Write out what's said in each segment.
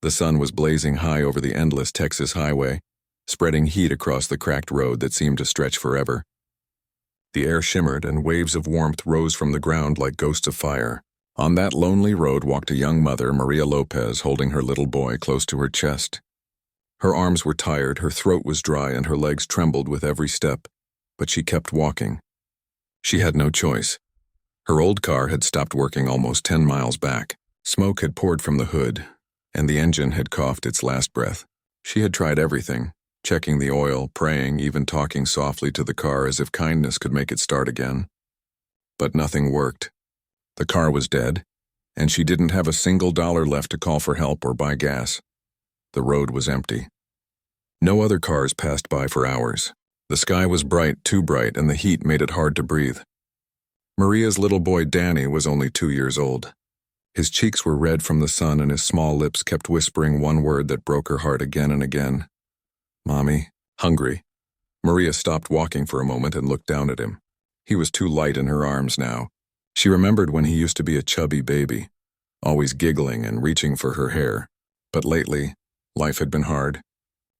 The sun was blazing high over the endless Texas highway, spreading heat across the cracked road that seemed to stretch forever. The air shimmered and waves of warmth rose from the ground like ghosts of fire. On that lonely road walked a young mother, Maria Lopez, holding her little boy close to her chest. Her arms were tired, her throat was dry, and her legs trembled with every step, but she kept walking. She had no choice. Her old car had stopped working almost 10 miles back. Smoke had poured from the hood, and the engine had coughed its last breath. She had tried everything, checking the oil, praying, even talking softly to the car as if kindness could make it start again. But nothing worked. The car was dead, and she didn't have a single dollar left to call for help or buy gas. The road was empty. No other cars passed by for hours. The sky was bright, too bright, and the heat made it hard to breathe. Maria's little boy Danny was only 2 years old. His cheeks were red from the sun, and his small lips kept whispering one word that broke her heart again and again. Mommy, hungry. Maria stopped walking for a moment and looked down at him. He was too light in her arms now. She remembered when he used to be a chubby baby, always giggling and reaching for her hair. But lately, life had been hard.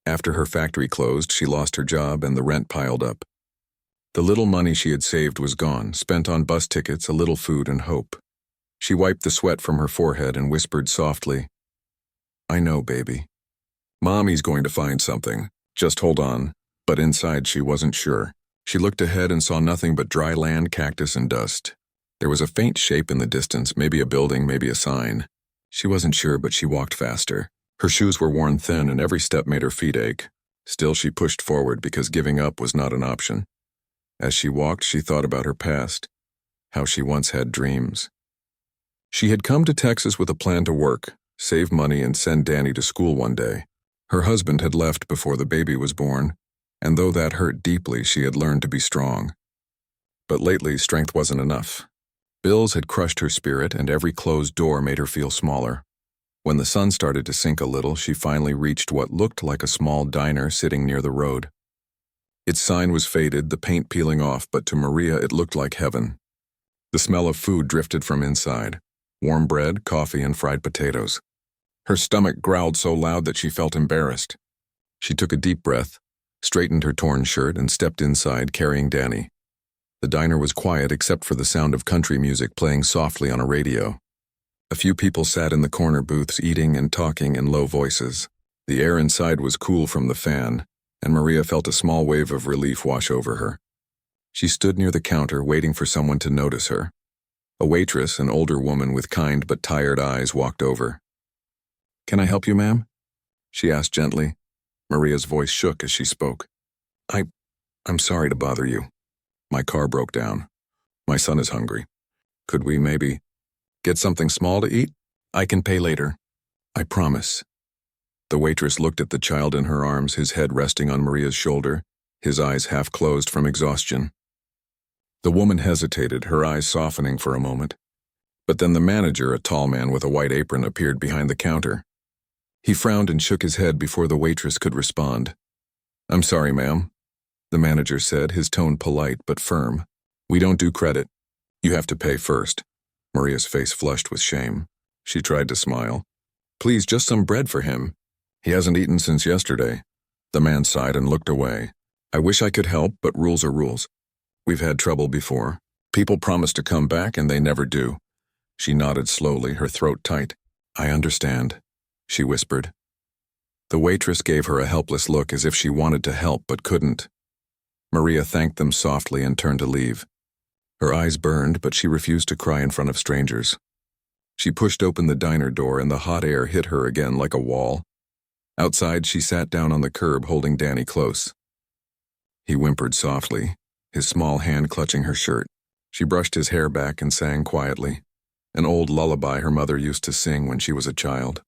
After her factory closed, she lost her job and the rent piled up. The little money she had saved was gone, spent on bus tickets, a little food, and hope. She wiped the sweat from her forehead and whispered softly, I know, baby. Mommy's going to find something. Just hold on. But inside she wasn't sure. She looked ahead and saw nothing but dry land, cactus, and dust. There was a faint shape in the distance, maybe a building, maybe a sign. She wasn't sure, but she walked faster. Her shoes were worn thin and every step made her feet ache. Still she pushed forward because giving up was not an option. As she walked, she thought about her past, how she once had dreams. She had come to Texas with a plan to work, save money, and send Danny to school one day. Her husband had left before the baby was born, and though that hurt deeply, she had learned to be strong. But lately, strength wasn't enough. Bills had crushed her spirit, and every closed door made her feel smaller. When the sun started to sink a little, she finally reached what looked like a small diner sitting near the road. Its sign was faded, the paint peeling off, but to Maria it looked like heaven. The smell of food drifted from inside. Warm bread, coffee, and fried potatoes. Her stomach growled so loud that she felt embarrassed. She took a deep breath, straightened her torn shirt, and stepped inside, carrying Danny. The diner was quiet except for the sound of country music playing softly on a radio. A few people sat in the corner booths eating and talking in low voices. The air inside was cool from the fan, and Maria felt a small wave of relief wash over her. She stood near the counter, waiting for someone to notice her. A waitress, an older woman with kind but tired eyes, walked over. "Can I help you, ma'am?" she asked gently. Maria's voice shook as she spoke. I'm sorry to bother you. My car broke down. My son is hungry. Could we maybe get something small to eat? I can pay later. I promise." The waitress looked at the child in her arms, his head resting on Maria's shoulder, his eyes half closed from exhaustion. The woman hesitated, her eyes softening for a moment. But then the manager, a tall man with a white apron, appeared behind the counter. He frowned and shook his head before the waitress could respond. "I'm sorry, ma'am," the manager said, his tone polite but firm. "We don't do credit. You have to pay first." Maria's face flushed with shame. She tried to smile. "Please, just some bread for him. He hasn't eaten since yesterday." The man sighed and looked away. "I wish I could help, but rules are rules. We've had trouble before. People promise to come back and they never do." She nodded slowly, her throat tight. "I understand," she whispered. The waitress gave her a helpless look as if she wanted to help but couldn't. Maria thanked them softly and turned to leave. Her eyes burned, but she refused to cry in front of strangers. She pushed open the diner door and the hot air hit her again like a wall. Outside, she sat down on the curb, holding Danny close. He whimpered softly, his small hand clutching her shirt. She brushed his hair back and sang quietly, an old lullaby her mother used to sing when she was a child.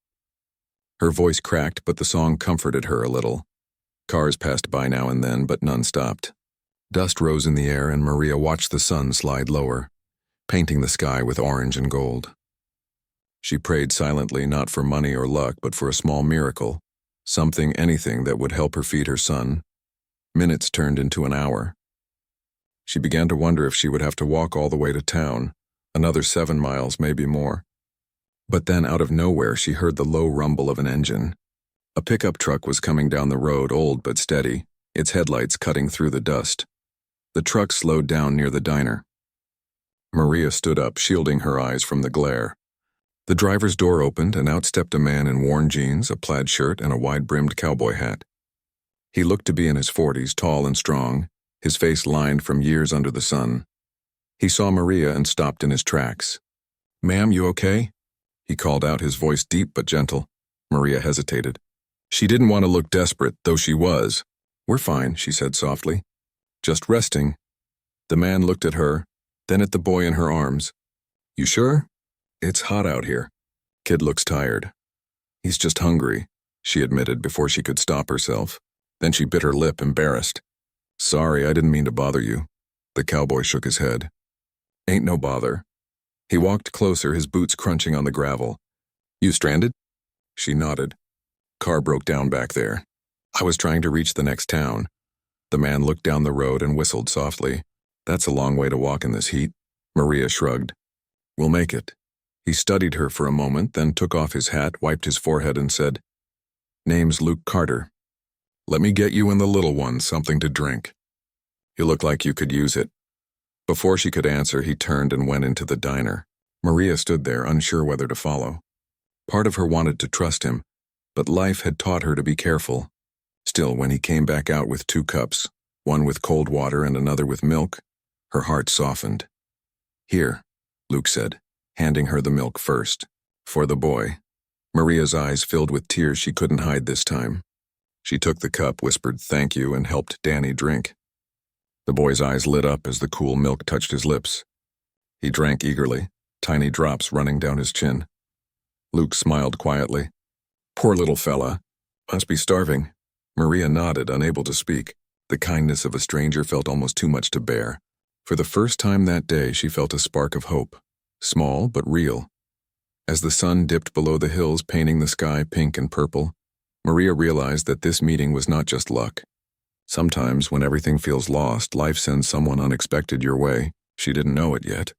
Her voice cracked, but the song comforted her a little. Cars passed by now and then, but none stopped. Dust rose in the air, and Maria watched the sun slide lower, painting the sky with orange and gold. She prayed silently, not for money or luck, but for a small miracle, something, anything that would help her feed her son. Minutes turned into an hour. She began to wonder if she would have to walk all the way to town, another 7 miles, maybe more. But then out of nowhere she heard the low rumble of an engine. A pickup truck was coming down the road, old but steady, its headlights cutting through the dust. The truck slowed down near the diner. Maria stood up, shielding her eyes from the glare. The driver's door opened, and out stepped a man in worn jeans, a plaid shirt, and a wide-brimmed cowboy hat. He looked to be in his 40s, tall and strong, his face lined from years under the sun. He saw Maria and stopped in his tracks. "Ma'am, you okay?" He called out, his voice deep but gentle. Maria hesitated. She didn't want to look desperate, though she was. "We're fine," she said softly. "Just resting." The man looked at her, then at the boy in her arms. "You sure? It's hot out here." "Kid looks tired." "He's just hungry," she admitted before she could stop herself. Then she bit her lip, embarrassed. "Sorry, I didn't mean to bother you." The cowboy shook his head. "Ain't no bother." He walked closer, his boots crunching on the gravel. "You stranded?" She nodded. "Car broke down back there. I was trying to reach the next town." The man looked down the road and whistled softly. "That's a long way to walk in this heat." Maria shrugged. "We'll make it." He studied her for a moment, then took off his hat, wiped his forehead, and said, "Name's Luke Carter. Let me get you and the little one something to drink. You look like you could use it." Before she could answer, he turned and went into the diner. Maria stood there, unsure whether to follow. Part of her wanted to trust him, but life had taught her to be careful. Still, when he came back out with 2 cups, one with cold water and another with milk, her heart softened. "Here," Luke said, handing her the milk first. "For the boy." Maria's eyes filled with tears she couldn't hide this time. She took the cup, whispered thank you, and helped Danny drink. The boy's eyes lit up as the cool milk touched his lips. He drank eagerly, tiny drops running down his chin. Luke smiled quietly. "Poor little fella. Must be starving." Maria nodded, unable to speak. The kindness of a stranger felt almost too much to bear. For the first time that day, she felt a spark of hope. Small, but real. As the sun dipped below the hills, painting the sky pink and purple, Maria realized that this meeting was not just luck. Sometimes, when everything feels lost, life sends someone unexpected your way. She didn't know it yet.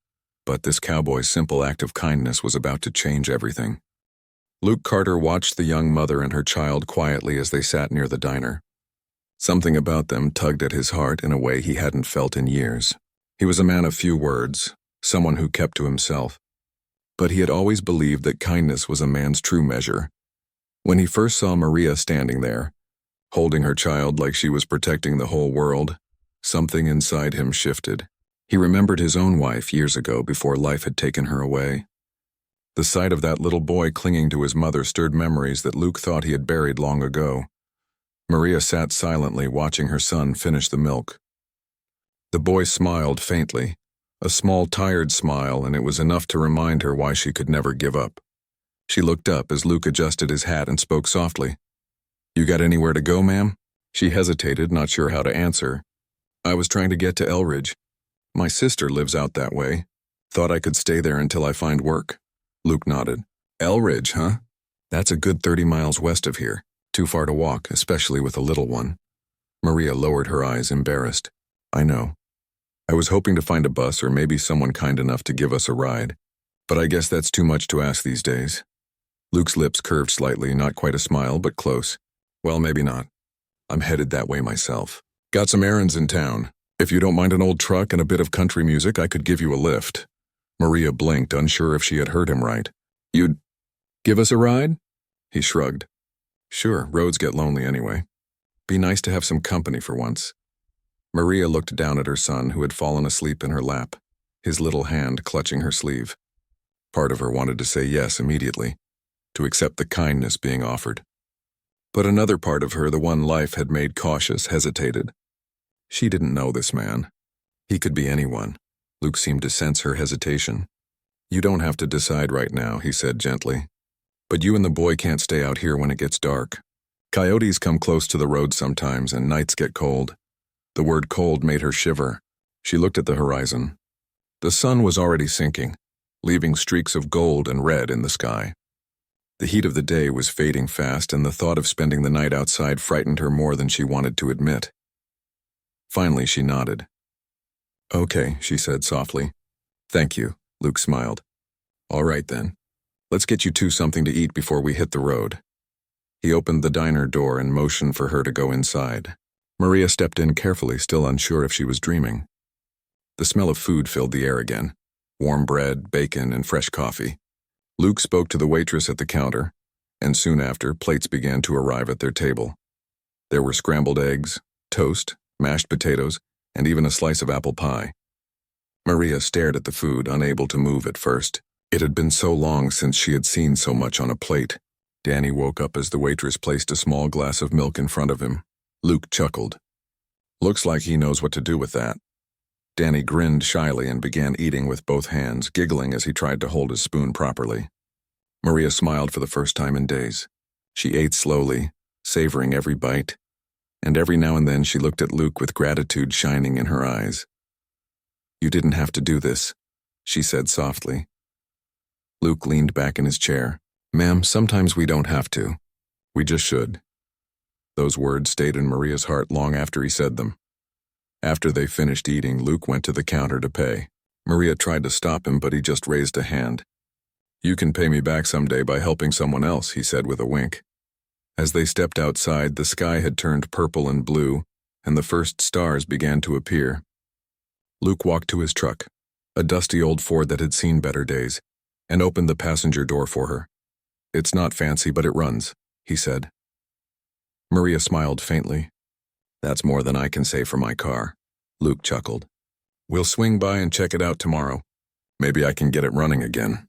But this cowboy's simple act of kindness was about to change everything. Luke Carter watched the young mother and her child quietly as they sat near the diner. Something about them tugged at his heart in a way he hadn't felt in years. He was a man of few words, someone who kept to himself. But he had always believed that kindness was a man's true measure. When he first saw Maria standing there, holding her child like she was protecting the whole world, something inside him shifted. He remembered his own wife years ago before life had taken her away. The sight of that little boy clinging to his mother stirred memories that Luke thought he had buried long ago. Maria sat silently watching her son finish the milk. The boy smiled faintly, a small tired smile, and it was enough to remind her why she could never give up. She looked up as Luke adjusted his hat and spoke softly. "You got anywhere to go, ma'am?" She hesitated, not sure how to answer. "I was trying to get to Elridge. My sister lives out that way. Thought I could stay there until I find work." Luke nodded. "Elridge, huh? That's a good 30 miles west of here. Too far to walk, especially with a little one." Maria lowered her eyes, embarrassed. "I know. I was hoping to find a bus or maybe someone kind enough to give us a ride. But I guess that's too much to ask these days." Luke's lips curved slightly, not quite a smile, but close. "Well, maybe not. I'm headed that way myself. Got some errands in town. If you don't mind an old truck and a bit of country music, I could give you a lift." Maria blinked, unsure if she had heard him right. "You'd give us a ride?" He shrugged. "Sure, roads get lonely anyway. Be nice to have some company for once." Maria looked down at her son, who had fallen asleep in her lap, his little hand clutching her sleeve. Part of her wanted to say yes immediately, to accept the kindness being offered. But another part of her, the one life had made cautious, hesitated. She didn't know this man. He could be anyone. Luke seemed to sense her hesitation. "You don't have to decide right now," he said gently. "But you and the boy can't stay out here when it gets dark. Coyotes come close to the road sometimes, and nights get cold." The word cold made her shiver. She looked at the horizon. The sun was already sinking, leaving streaks of gold and red in the sky. The heat of the day was fading fast, and the thought of spending the night outside frightened her more than she wanted to admit. Finally, she nodded. "Okay," she said softly. "Thank you," Luke smiled. "All right then. Let's get you two something to eat before we hit the road." He opened the diner door and motioned for her to go inside. Maria stepped in carefully, still unsure if she was dreaming. The smell of food filled the air again. Warm bread, bacon, and fresh coffee. Luke spoke to the waitress at the counter, and soon after, plates began to arrive at their table. There were scrambled eggs, toast, mashed potatoes, and even a slice of apple pie. Maria stared at the food, unable to move at first. It had been so long since she had seen so much on a plate. Danny woke up as the waitress placed a small glass of milk in front of him. Luke chuckled. "Looks like he knows what to do with that." Danny grinned shyly and began eating with both hands, giggling as he tried to hold his spoon properly. Maria smiled for the first time in days. She ate slowly, savoring every bite, and every now and then she looked at Luke with gratitude shining in her eyes. "You didn't have to do this," she said softly. Luke leaned back in his chair. "Ma'am, sometimes we don't have to. We just should." Those words stayed in Maria's heart long after he said them. After they finished eating, Luke went to the counter to pay. Maria tried to stop him, but he just raised a hand. "You can pay me back someday by helping someone else," he said with a wink. As they stepped outside, the sky had turned purple and blue, and the first stars began to appear. Luke walked to his truck, a dusty old Ford that had seen better days, and opened the passenger door for her. "It's not fancy, but it runs," he said. Maria smiled faintly. "That's more than I can say for my car," Luke chuckled. "We'll swing by and check it out tomorrow. Maybe I can get it running again."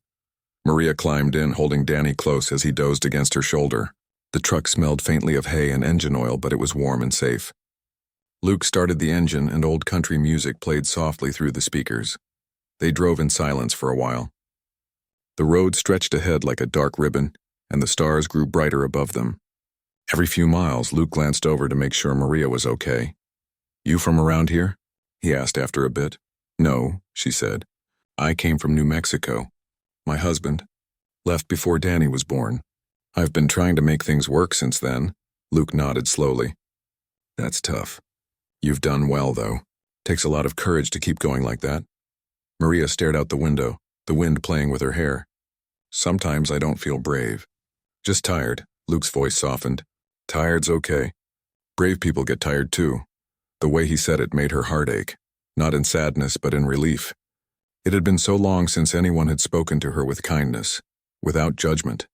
Maria climbed in, holding Danny close as he dozed against her shoulder. The truck smelled faintly of hay and engine oil, but it was warm and safe. Luke started the engine, and old country music played softly through the speakers. They drove in silence for a while. The road stretched ahead like a dark ribbon, and the stars grew brighter above them. Every few miles, Luke glanced over to make sure Maria was okay. "You from around here?" he asked after a bit. "No," she said. "I came from New Mexico. My husband left before Danny was born. I've been trying to make things work since then." Luke nodded slowly. "That's tough. You've done well, though. Takes a lot of courage to keep going like that." Maria stared out the window, the wind playing with her hair. "Sometimes I don't feel brave. Just tired." Luke's voice softened. "Tired's okay. Brave people get tired too." The way he said it made her heart ache, not in sadness but in relief. It had been so long since anyone had spoken to her with kindness, without judgment.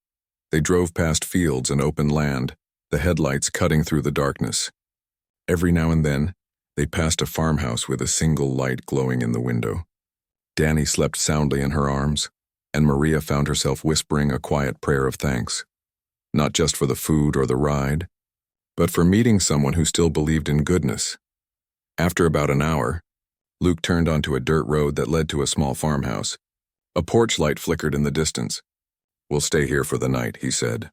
They drove past fields and open land, the headlights cutting through the darkness. Every now and then, they passed a farmhouse with a single light glowing in the window. Danny slept soundly in her arms, and Maria found herself whispering a quiet prayer of thanks. Not just for the food or the ride, but for meeting someone who still believed in goodness. After about an hour, Luke turned onto a dirt road that led to a small farmhouse. A porch light flickered in the distance. "We'll stay here for the night," he said.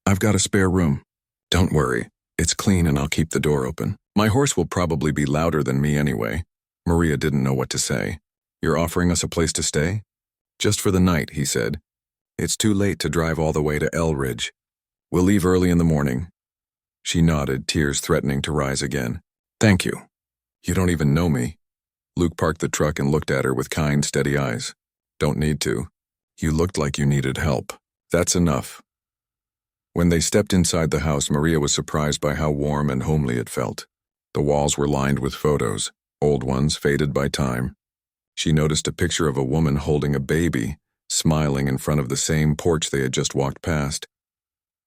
"I've got a spare room. Don't worry, it's clean and I'll keep the door open. My horse will probably be louder than me anyway." Maria didn't know what to say. "You're offering us a place to stay?" "Just for the night," he said. "It's too late to drive all the way to El Ridge. We'll leave early in the morning." She nodded, tears threatening to rise again. "Thank you. You don't even know me." Luke parked the truck and looked at her with kind, steady eyes. "Don't need to. You looked like you needed help. That's enough." When they stepped inside the house, Maria was surprised by how warm and homely it felt. The walls were lined with photos, old ones faded by time. She noticed a picture of a woman holding a baby, smiling in front of the same porch they had just walked past.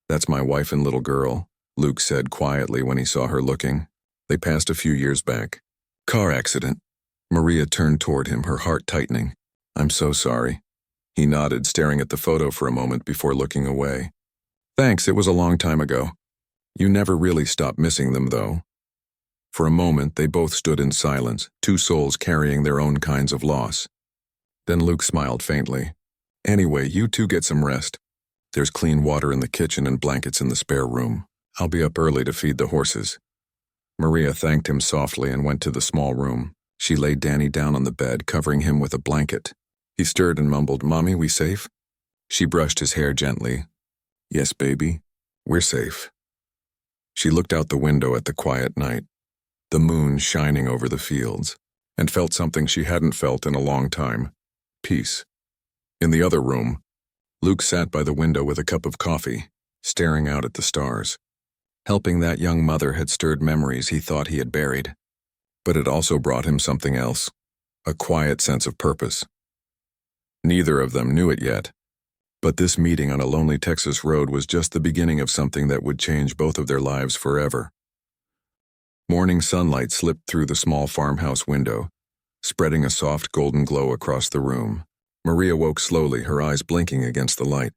"That's my wife and little girl," Luke said quietly when he saw her looking. "They passed a few years back. Car accident." Maria turned toward him, her heart tightening. "I'm so sorry." He nodded, staring at the photo for a moment before looking away. "Thanks, it was a long time ago. You never really stopped missing them, though." For a moment, they both stood in silence, two souls carrying their own kinds of loss. Then Luke smiled faintly. "Anyway, you two get some rest. There's clean water in the kitchen and blankets in the spare room. I'll be up early to feed the horses." Maria thanked him softly and went to the small room. She laid Danny down on the bed, covering him with a blanket. He stirred and mumbled, "Mommy, we safe?" She brushed his hair gently. "Yes, baby, we're safe." She looked out the window at the quiet night, the moon shining over the fields, and felt something she hadn't felt in a long time: peace. In the other room, Luke sat by the window with a cup of coffee, staring out at the stars. Helping that young mother had stirred memories he thought he had buried. But it also brought him something else, a quiet sense of purpose. Neither of them knew it yet, but this meeting on a lonely Texas road was just the beginning of something that would change both of their lives forever. Morning sunlight slipped through the small farmhouse window, spreading a soft golden glow across the room. Maria woke slowly, her eyes blinking against the light.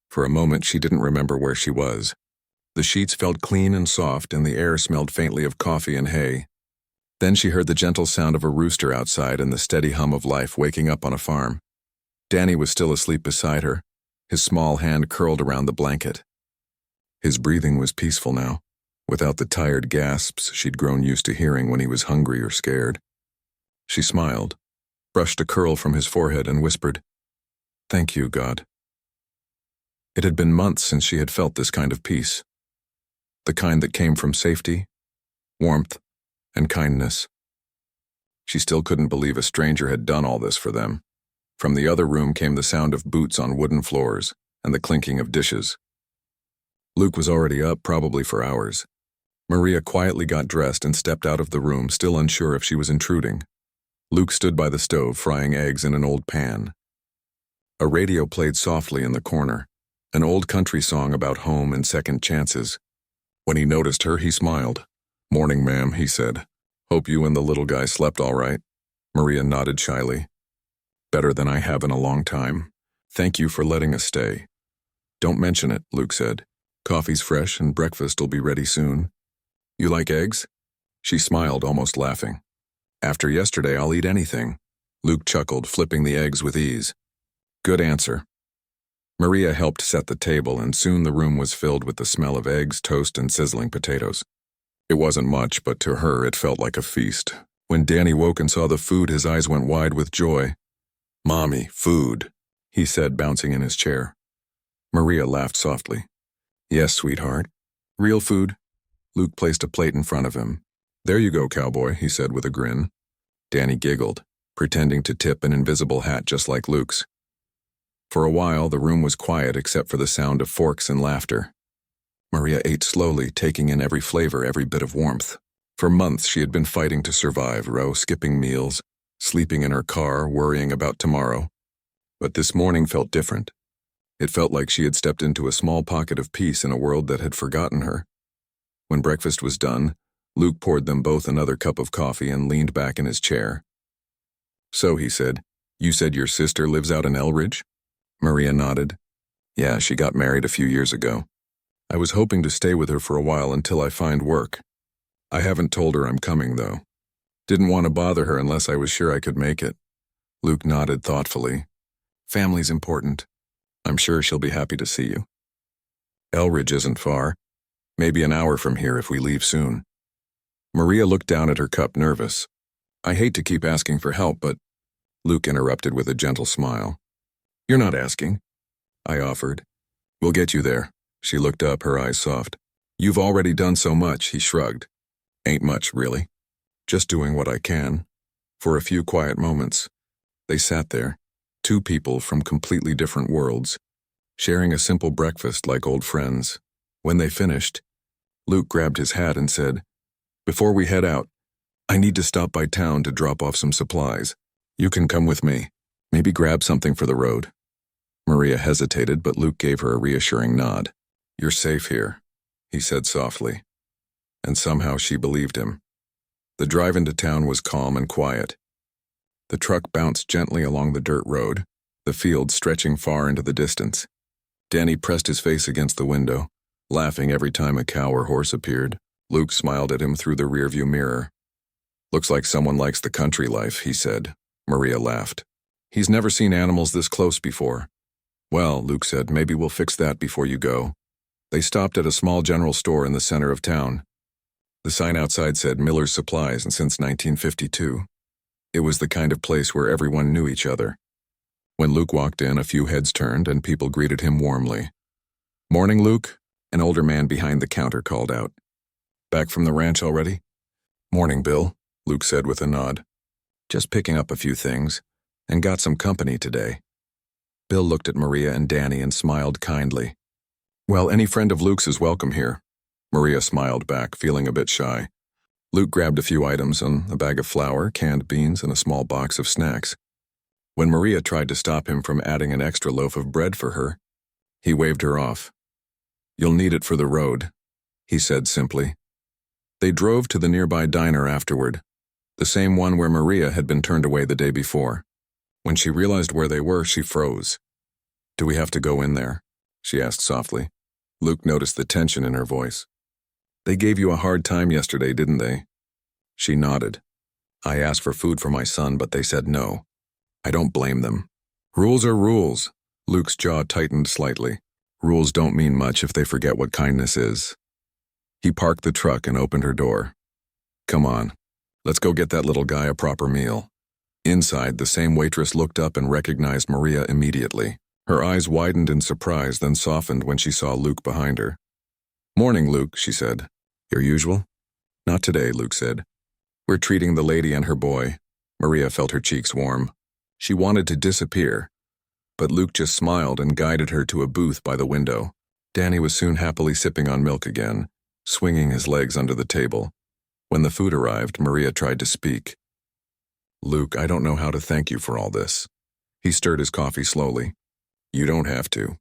For a moment she didn't remember where she was. The sheets felt clean and soft, and the air smelled faintly of coffee and hay. Then she heard the gentle sound of a rooster outside and the steady hum of life waking up on a farm. Danny was still asleep beside her, his small hand curled around the blanket. His breathing was peaceful now, without the tired gasps she'd grown used to hearing when he was hungry or scared. She smiled, brushed a curl from his forehead, and whispered, "Thank you, God." It had been months since she had felt this kind of peace, the kind that came from safety, warmth, and kindness. She still couldn't believe a stranger had done all this for them. From the other room came the sound of boots on wooden floors and the clinking of dishes. Luke was already up, probably for hours. Maria quietly got dressed and stepped out of the room, still unsure if she was intruding. Luke stood by the stove, frying eggs in an old pan. A radio played softly in the corner, an old country song about home and second chances. When he noticed her, he smiled. "Morning, ma'am," he said. "Hope you and the little guy slept all right." Maria nodded shyly. "Better than I have in a long time. Thank you for letting us stay." "Don't mention it," Luke said. "Coffee's fresh and breakfast'll be ready soon." "You like eggs?" She smiled, almost laughing. "After yesterday, I'll eat anything." Luke chuckled, flipping the eggs with ease. "Good answer." Maria helped set the table, and soon the room was filled with the smell of eggs, toast, and sizzling potatoes. It wasn't much, but to her it felt like a feast. When Danny woke and saw the food, his eyes went wide with joy. "Mommy, food," he said, bouncing in his chair. Maria laughed softly. "Yes, sweetheart. Real food." Luke placed a plate in front of him. "There you go, Cowboy," he said with a grin. Danny giggled, pretending to tip an invisible hat just like Luke's. For a while, the room was quiet except for the sound of forks and laughter. Maria ate slowly, taking in every flavor, every bit of warmth. For months, she had been fighting to survive, skipping meals, sleeping in her car, worrying about tomorrow. But this morning felt different. It felt like she had stepped into a small pocket of peace in a world that had forgotten her. When breakfast was done, Luke poured them both another cup of coffee and leaned back in his chair. "So," he said, "you said your sister lives out in Elridge?" Maria nodded. "Yeah, she got married a few years ago. I was hoping to stay with her for a while until I find work. I haven't told her I'm coming, though. Didn't want to bother her unless I was sure I could make it." Luke nodded thoughtfully. "Family's important. I'm sure she'll be happy to see you." "Elridge isn't far. Maybe an hour from here if we leave soon." Maria looked down at her cup, nervous. "I hate to keep asking for help, but—" Luke interrupted with a gentle smile. "You're not asking," I offered. "We'll get you there." She looked up, her eyes soft. "You've already done so much," he shrugged. "Ain't much, really. Just doing what I can." For a few quiet moments, they sat there, two people from completely different worlds, sharing a simple breakfast like old friends. When they finished, Luke grabbed his hat and said, "Before we head out, I need to stop by town to drop off some supplies. You can come with me. Maybe grab something for the road." Maria hesitated, but Luke gave her a reassuring nod. "You're safe here," he said softly. And somehow she believed him. The drive into town was calm and quiet. The truck bounced gently along the dirt road, the field stretching far into the distance. Danny pressed his face against the window, laughing every time a cow or horse appeared. Luke smiled at him through the rearview mirror. "Looks like someone likes the country life," he said. Maria laughed. "He's never seen animals this close before." "Well," Luke said, "maybe we'll fix that before you go." They stopped at a small general store in the center of town. The sign outside said Miller's Supplies, and since 1952. It was the kind of place where everyone knew each other. When Luke walked in, a few heads turned and people greeted him warmly. "Morning, Luke," an older man behind the counter called out. "Back from the ranch already?" "Morning, Bill," Luke said with a nod. "Just picking up a few things, and got some company today." Bill looked at Maria and Danny and smiled kindly. "Well, any friend of Luke's is welcome here." Maria smiled back, feeling a bit shy. Luke grabbed a few items, a bag of flour, canned beans, and a small box of snacks. When Maria tried to stop him from adding an extra loaf of bread for her, he waved her off. "You'll need it for the road," he said simply. They drove to the nearby diner afterward, the same one where Maria had been turned away the day before. When she realized where they were, she froze. "Do we have to go in there?" she asked softly. Luke noticed the tension in her voice. "They gave you a hard time yesterday, didn't they?" She nodded. "I asked for food for my son, but they said no. I don't blame them. Rules are rules." Luke's jaw tightened slightly. "Rules don't mean much if they forget what kindness is." He parked the truck and opened her door. "Come on, let's go get that little guy a proper meal." Inside, the same waitress looked up and recognized Maria immediately. Her eyes widened in surprise, then softened when she saw Luke behind her. "Morning, Luke," she said. "Your usual?" "Not today," Luke said. "We're treating the lady and her boy." Maria felt her cheeks warm. She wanted to disappear, but Luke just smiled and guided her to a booth by the window. Danny was soon happily sipping on milk again, swinging his legs under the table. When the food arrived, Maria tried to speak. "Luke, I don't know how to thank you for all this." He stirred his coffee slowly. "You don't have to.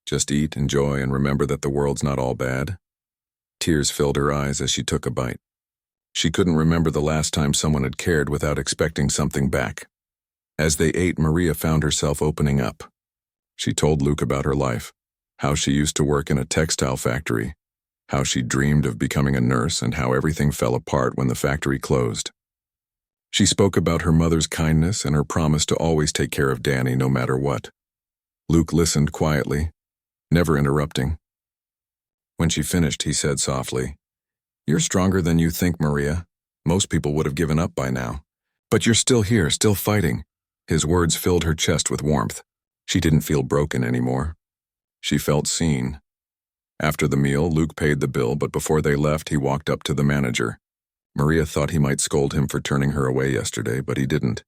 Just eat, enjoy, and remember that the world's not all bad." Tears filled her eyes as she took a bite. She couldn't remember the last time someone had cared without expecting something back. As they ate, Maria found herself opening up. She told Luke about her life, how she used to work in a textile factory, how she dreamed of becoming a nurse, and how everything fell apart when the factory closed. She spoke about her mother's kindness and her promise to always take care of Danny no matter what. Luke listened quietly, never interrupting. When she finished, he said softly, "You're stronger than you think, Maria. Most people would have given up by now. But you're still here, still fighting." His words filled her chest with warmth. She didn't feel broken anymore. She felt seen. After the meal, Luke paid the bill, but before they left, he walked up to the manager. Maria thought he might scold him for turning her away yesterday, but he didn't.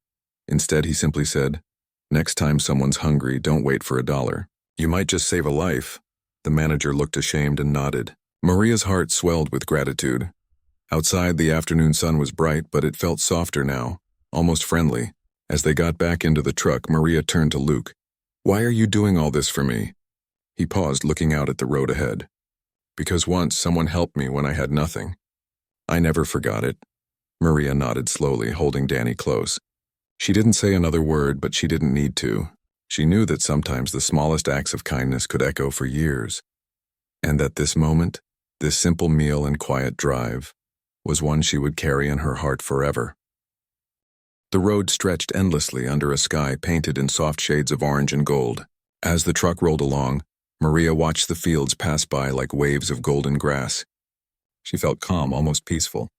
Instead, he simply said, "Next time someone's hungry, don't wait for $1. You might just save a life." The manager looked ashamed and nodded. Maria's heart swelled with gratitude. Outside, the afternoon sun was bright, but it felt softer now, almost friendly. As they got back into the truck, Maria turned to Luke. "Why are you doing all this for me?" He paused, looking out at the road ahead. "Because once someone helped me when I had nothing. I never forgot it." Maria nodded slowly, holding Danny close. She didn't say another word, but she didn't need to. She knew that sometimes the smallest acts of kindness could echo for years, and that this moment, this simple meal and quiet drive, was one she would carry in her heart forever. The road stretched endlessly under a sky painted in soft shades of orange and gold. As the truck rolled along, Maria watched the fields pass by like waves of golden grass. She felt calm, almost peaceful.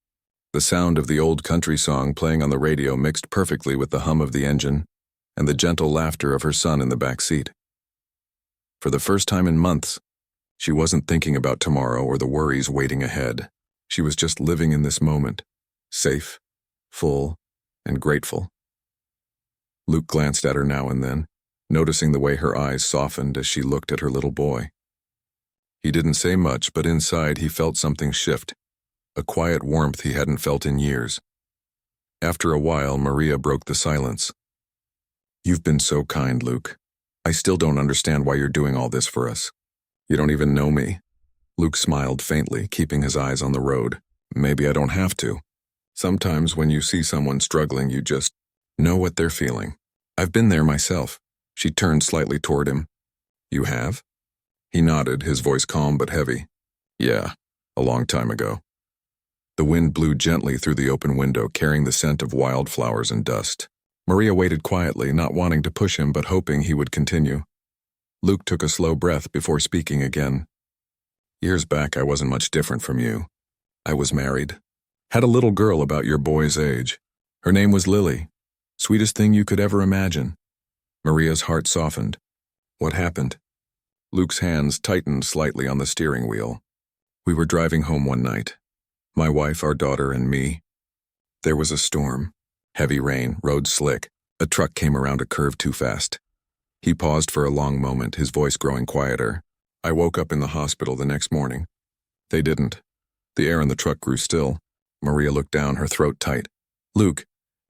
The sound of the old country song playing on the radio mixed perfectly with the hum of the engine and the gentle laughter of her son in the back seat. For the first time in months, she wasn't thinking about tomorrow or the worries waiting ahead. She was just living in this moment, safe, full, and grateful. Luke glanced at her now and then, noticing the way her eyes softened as she looked at her little boy. He didn't say much, but inside he felt something shift, a quiet warmth he hadn't felt in years. After a while, Maria broke the silence. "You've been so kind, Luke. I still don't understand why you're doing all this for us. You don't even know me." Luke smiled faintly, keeping his eyes on the road. "Maybe I don't have to. Sometimes when you see someone struggling, you just know what they're feeling. I've been there myself." She turned slightly toward him. "You have?" He nodded, his voice calm but heavy. "Yeah, a long time ago." The wind blew gently through the open window, carrying the scent of wildflowers and dust. Maria waited quietly, not wanting to push him but hoping he would continue. Luke took a slow breath before speaking again. "Years back, I wasn't much different from you. I was married. Had a little girl about your boy's age. Her name was Lily. Sweetest thing you could ever imagine." Maria's heart softened. "What happened?" Luke's hands tightened slightly on the steering wheel. "We were driving home one night. My wife, our daughter, and me. There was a storm. Heavy rain, road slick. A truck came around a curve too fast. He paused for a long moment, his voice growing quieter. I woke up in the hospital the next morning. They didn't. The air in the truck grew still. Maria looked down, her throat tight. Luke,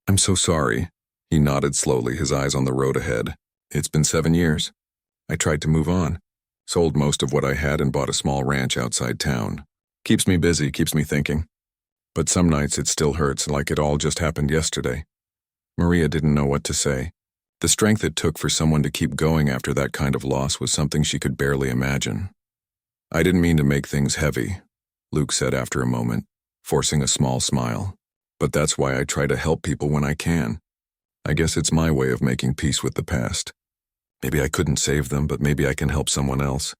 I'm so sorry. He nodded slowly, his eyes on the road ahead. It's been 7 years. I tried to move on. Sold most of what I had and bought a small ranch outside town. Keeps me busy, keeps me thinking. But some nights it still hurts, like it all just happened yesterday. Maria didn't know what to say. The strength it took for someone to keep going after that kind of loss was something she could barely imagine. I didn't mean to make things heavy, Luke said after a moment, forcing a small smile. But that's why I try to help people when I can. I guess it's my way of making peace with the past. Maybe I couldn't save them, but maybe I can help someone else.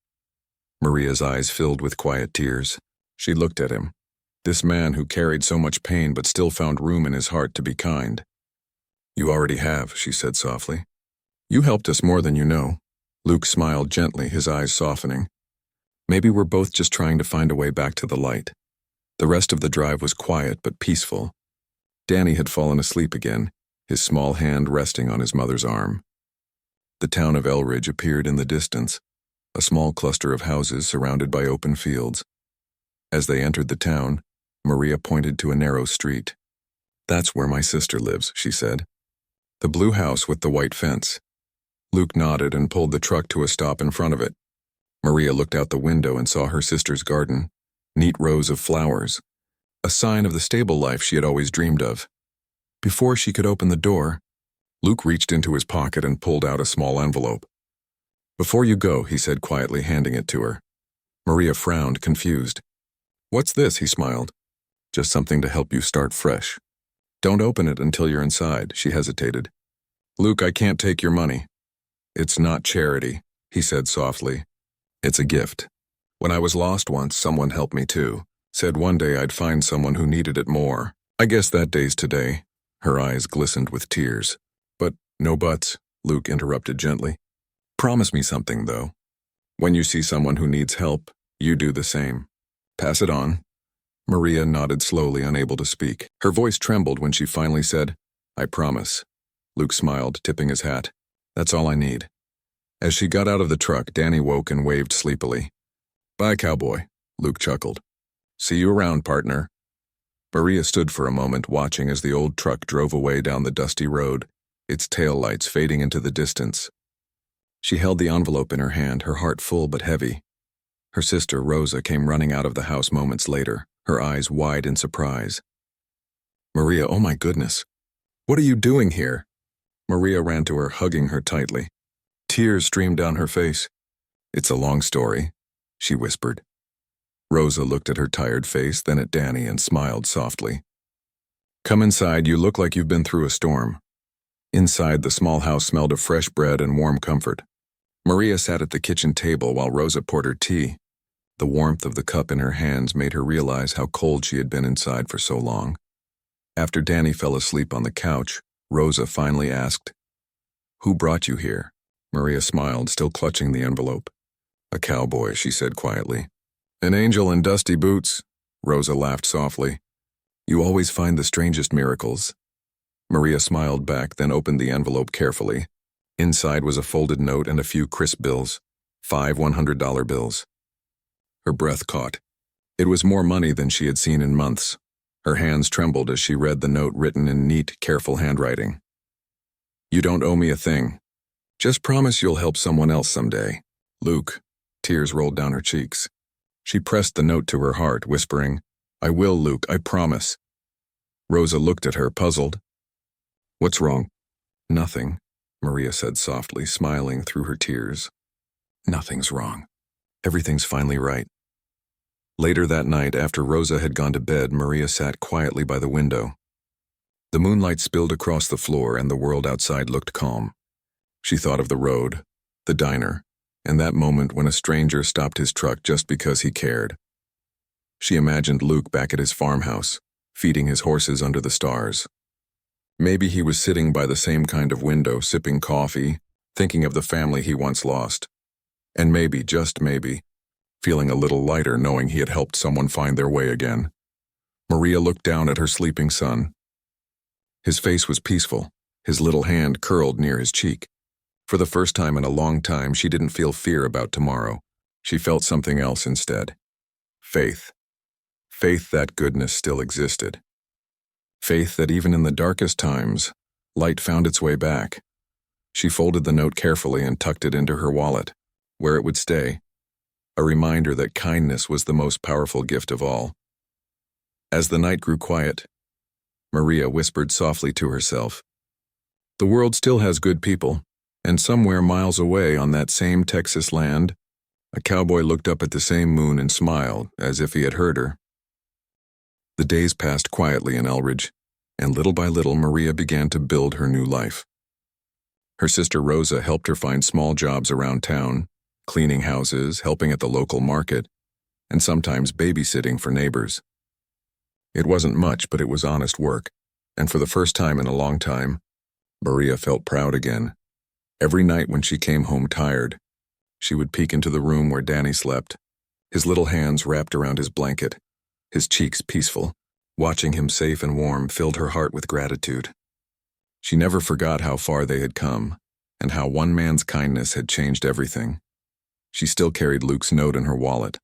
Maria's eyes filled with quiet tears. She looked at him. This man who carried so much pain but still found room in his heart to be kind. You already have, she said softly. You helped us more than you know. Luke smiled gently, his eyes softening. Maybe we're both just trying to find a way back to the light. The rest of the drive was quiet but peaceful. Danny had fallen asleep again, his small hand resting on his mother's arm. The town of Elridge appeared in the distance, a small cluster of houses surrounded by open fields. As they entered the town, Maria pointed to a narrow street. That's where my sister lives, she said. The blue house with the white fence. Luke nodded and pulled the truck to a stop in front of it. Maria looked out the window and saw her sister's garden, neat rows of flowers, a sign of the stable life she had always dreamed of. Before she could open the door, Luke reached into his pocket and pulled out a small envelope. Before you go, he said quietly, handing it to her. Maria frowned, confused. What's this? He smiled. Just something to help you start fresh. Don't open it until you're inside, she hesitated. Luke, I can't take your money. It's not charity, he said softly. It's a gift. When I was lost once, someone helped me too. Said one day I'd find someone who needed it more. I guess that day's today. Her eyes glistened with tears. But no buts, Luke interrupted gently. Promise me something, though. When you see someone who needs help, you do the same. Pass it on. Maria nodded slowly, unable to speak. Her voice trembled when she finally said, I promise. Luke smiled, tipping his hat. That's all I need. As she got out of the truck, Danny woke and waved sleepily. Bye, cowboy, Luke chuckled. See you around, partner. Maria stood for a moment, watching as the old truck drove away down the dusty road, its taillights fading into the distance. She held the envelope in her hand, her heart full but heavy. Her sister, Rosa, came running out of the house moments later, her eyes wide in surprise. Maria, oh my goodness. What are you doing here? Maria ran to her, hugging her tightly. Tears streamed down her face. It's a long story, she whispered. Rosa looked at her tired face, then at Danny, and smiled softly. Come inside, you look like you've been through a storm. Inside, the small house smelled of fresh bread and warm comfort. Maria sat at the kitchen table while Rosa poured her tea. The warmth of the cup in her hands made her realize how cold she had been inside for so long. After Danny fell asleep on the couch, Rosa finally asked, Who brought you here? Maria smiled, still clutching the envelope. A cowboy, she said quietly. An angel in dusty boots, Rosa laughed softly. You always find the strangest miracles. Maria smiled back, then opened the envelope carefully. Inside was a folded note and a few crisp bills, 5 $100 bills. Her breath caught. It was more money than she had seen in months. Her hands trembled as she read the note written in neat, careful handwriting. You don't owe me a thing. Just promise you'll help someone else someday. Luke. Tears rolled down her cheeks. She pressed the note to her heart, whispering, I will, Luke, I promise. Rosa looked at her, puzzled. What's wrong? Nothing, Maria said softly, smiling through her tears. Nothing's wrong. Everything's finally right. Later that night, after Rosa had gone to bed, Maria sat quietly by the window. The moonlight spilled across the floor and the world outside looked calm. She thought of the road, the diner, and that moment when a stranger stopped his truck just because he cared. She imagined Luke back at his farmhouse, feeding his horses under the stars. Maybe he was sitting by the same kind of window, sipping coffee, thinking of the family he once lost. And maybe, just maybe, feeling a little lighter knowing he had helped someone find their way again. Maria looked down at her sleeping son. His face was peaceful, his little hand curled near his cheek. For the first time in a long time, she didn't feel fear about tomorrow. She felt something else instead. Faith. Faith that goodness still existed. Faith that even in the darkest times, light found its way back. She folded the note carefully and tucked it into her wallet, where it would stay, a reminder that kindness was the most powerful gift of all. As the night grew quiet, Maria whispered softly to herself, "The world still has good people, and somewhere miles away on that same Texas land, a cowboy looked up at the same moon and smiled as if he had heard her." The days passed quietly in Elridge, and little by little Maria began to build her new life. Her sister Rosa helped her find small jobs around town, cleaning houses, helping at the local market, and sometimes babysitting for neighbors. It wasn't much, but it was honest work, and for the first time in a long time, Maria felt proud again. Every night when she came home tired, she would peek into the room where Danny slept, his little hands wrapped around his blanket, his cheeks peaceful. Watching him safe and warm filled her heart with gratitude. She never forgot how far they had come, and how one man's kindness had changed everything. She still carried Luke's note in her wallet.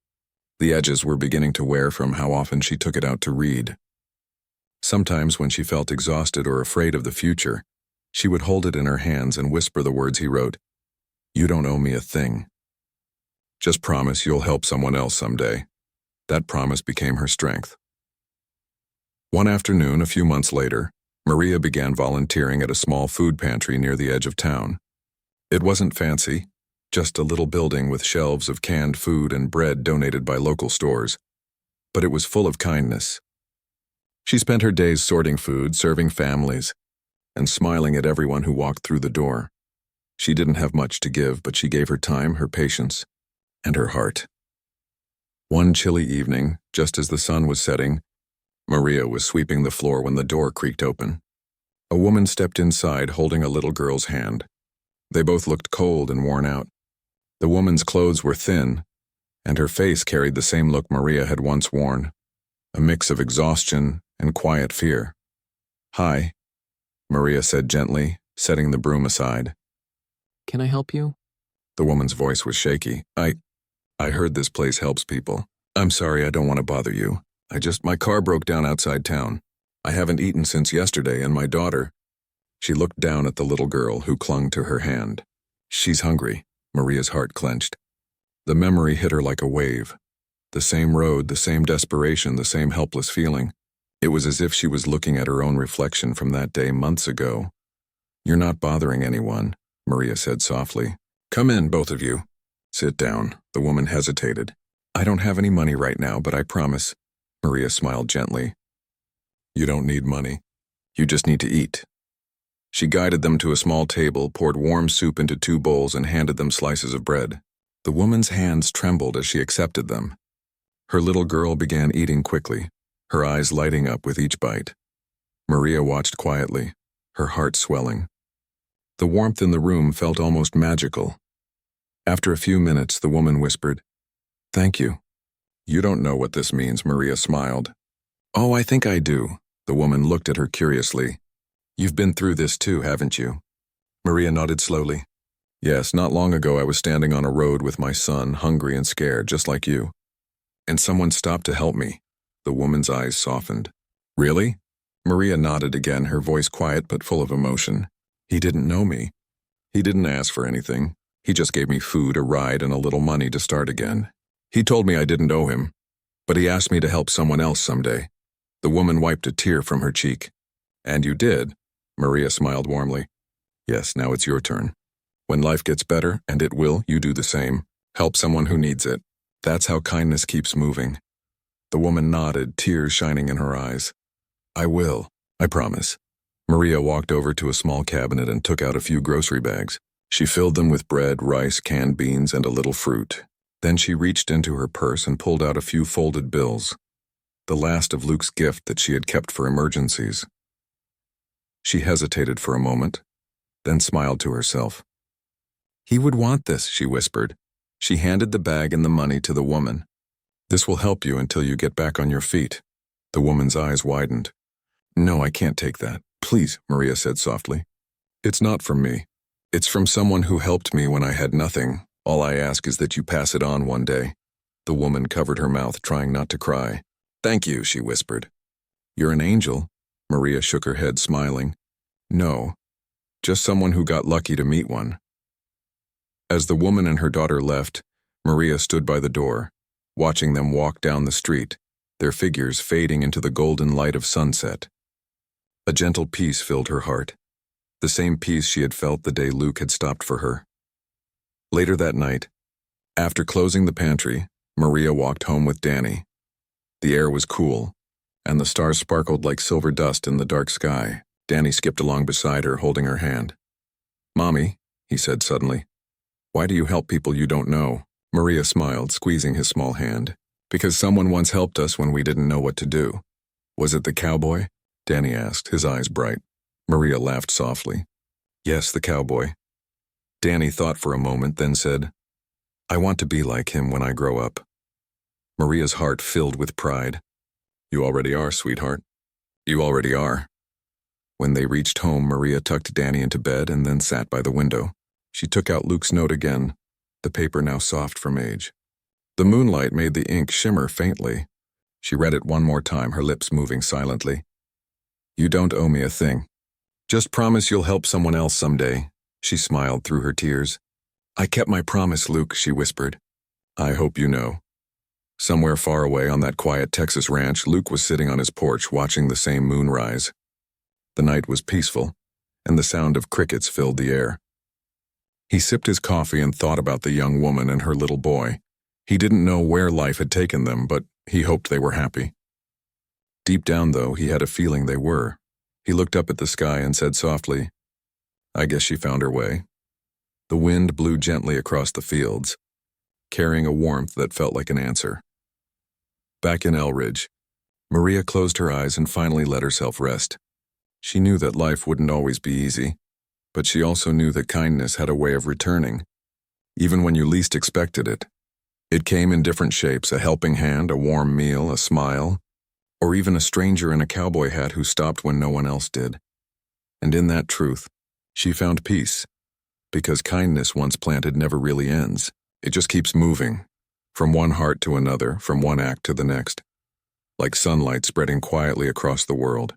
The edges were beginning to wear from how often she took it out to read. Sometimes when she felt exhausted or afraid of the future, she would hold it in her hands and whisper the words he wrote, "You don't owe me a thing. Just promise you'll help someone else someday." That promise became her strength. One afternoon, a few months later, Maria began volunteering at a small food pantry near the edge of town. It wasn't fancy, just a little building with shelves of canned food and bread donated by local stores. But it was full of kindness. She spent her days sorting food, serving families, and smiling at everyone who walked through the door. She didn't have much to give, but she gave her time, her patience, and her heart. One chilly evening, just as the sun was setting, Maria was sweeping the floor when the door creaked open. A woman stepped inside holding a little girl's hand. They both looked cold and worn out. The woman's clothes were thin, and her face carried the same look Maria had once worn, a mix of exhaustion and quiet fear. "Hi," Maria said gently, setting the broom aside. "Can I help you?" The woman's voice was shaky. I heard this place helps people. I'm sorry, I don't want to bother you. My car broke down outside town. I haven't eaten since yesterday, and my daughter..." She looked down at the little girl who clung to her hand. "She's hungry." Maria's heart clenched. The memory hit her like a wave. The same road, the same desperation, the same helpless feeling. It was as if she was looking at her own reflection from that day months ago. "You're not bothering anyone," Maria said softly. "Come in, both of you. Sit down." The woman hesitated. "I don't have any money right now, but I promise." Maria smiled gently. "You don't need money. You just need to eat." She guided them to a small table, poured warm soup into 2 bowls, and handed them slices of bread. The woman's hands trembled as she accepted them. Her little girl began eating quickly, her eyes lighting up with each bite. Maria watched quietly, her heart swelling. The warmth in the room felt almost magical. After a few minutes, the woman whispered, "Thank you." "You don't know what this means," Maria smiled. "Oh, I think I do." The woman looked at her curiously. "You've been through this too, haven't you?" Maria nodded slowly. "Yes, not long ago I was standing on a road with my son, hungry and scared, just like you. And someone stopped to help me." The woman's eyes softened. "Really?" Maria nodded again, her voice quiet but full of emotion. "He didn't know me. He didn't ask for anything. He just gave me food, a ride, and a little money to start again. He told me I didn't owe him, but he asked me to help someone else someday." The woman wiped a tear from her cheek. "And you did?" Maria smiled warmly. "Yes, now it's your turn. When life gets better, and it will, you do the same. Help someone who needs it. That's how kindness keeps moving." The woman nodded, tears shining in her eyes. "I will. I promise." Maria walked over to a small cabinet and took out a few grocery bags. She filled them with bread, rice, canned beans, and a little fruit. Then she reached into her purse and pulled out a few folded bills, the last of Luke's gift that she had kept for emergencies. She hesitated for a moment, then smiled to herself. "He would want this," she whispered. She handed the bag and the money to the woman. "This will help you until you get back on your feet." The woman's eyes widened. "No, I can't take that. Please," Maria said softly. "It's not from me. It's from someone who helped me when I had nothing. All I ask is that you pass it on one day." The woman covered her mouth, trying not to cry. "Thank you," she whispered. "You're an angel." Maria shook her head, smiling. "No, just someone who got lucky to meet one." As the woman and her daughter left, Maria stood by the door, watching them walk down the street, their figures fading into the golden light of sunset. A gentle peace filled her heart, the same peace she had felt the day Luke had stopped for her. Later that night, after closing the pantry, Maria walked home with Danny. The air was cool, and the stars sparkled like silver dust in the dark sky. Danny skipped along beside her, holding her hand. "Mommy," he said suddenly, "why do you help people you don't know?" Maria smiled, squeezing his small hand. "Because someone once helped us when we didn't know what to do." "Was it the cowboy?" Danny asked, his eyes bright. Maria laughed softly. "Yes, the cowboy." Danny thought for a moment, then said, "I want to be like him when I grow up." Maria's heart filled with pride. "You already are, sweetheart. You already are." When they reached home, Maria tucked Danny into bed and then sat by the window. She took out Luke's note again, the paper now soft from age. The moonlight made the ink shimmer faintly. She read it one more time, her lips moving silently. "You don't owe me a thing. Just promise you'll help someone else someday." She smiled through her tears. "I kept my promise, Luke," she whispered. "I hope you know." Somewhere far away on that quiet Texas ranch, Luke was sitting on his porch watching the same moon rise. The night was peaceful, and the sound of crickets filled the air. He sipped his coffee and thought about the young woman and her little boy. He didn't know where life had taken them, but he hoped they were happy. Deep down, though, he had a feeling they were. He looked up at the sky and said softly, "I guess she found her way." The wind blew gently across the fields, carrying a warmth that felt like an answer. Back in Elridge, Maria closed her eyes and finally let herself rest. She knew that life wouldn't always be easy, but she also knew that kindness had a way of returning, even when you least expected it. It came in different shapes: a helping hand, a warm meal, a smile, or even a stranger in a cowboy hat who stopped when no one else did. And in that truth, she found peace, because kindness once planted never really ends. It just keeps moving, from one heart to another, from one act to the next, like sunlight spreading quietly across the world.